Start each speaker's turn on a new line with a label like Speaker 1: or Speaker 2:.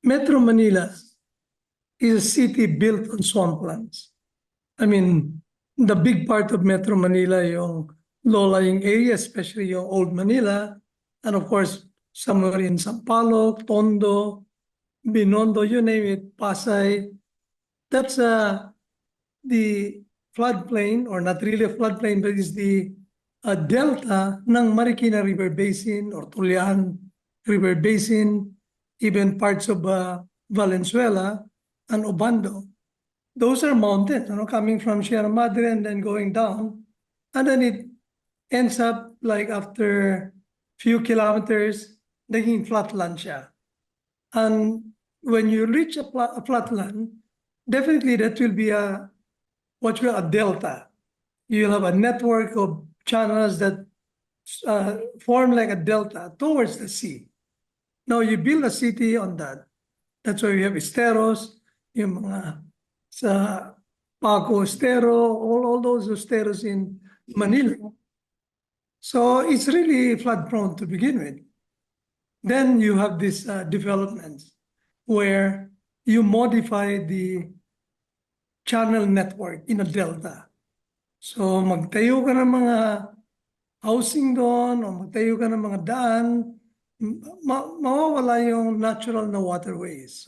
Speaker 1: Metro Manila is a city built on swamplands. I mean, the big part of Metro Manila, yung low-lying area, especially yung Old Manila, and of course, somewhere in Sampaloc, Tondo, Binondo, you name it, Pasay. That's the floodplain, or not really a floodplain, but is the delta ng Marikina River Basin or Tulian River Basin, even parts of Valenzuela and Obando. Those are mountains, coming from Sierra Madre and then going down. And then it ends up like after few kilometers, naging flatland siya. And when you reach a flatland, definitely that will be what we call a delta. You'll have a network of channels that form like a delta towards the sea. Now you build a city on that. That's why we have esteros, yung mga sa Paco Estero, all those esteros in Manila. So it's really flood prone to begin with. Then you have these developments where you modify the channel network in a delta. So magtayo ka ng mga housing doon o magtayo ka ng mga daan, mawawala yung natural na waterways.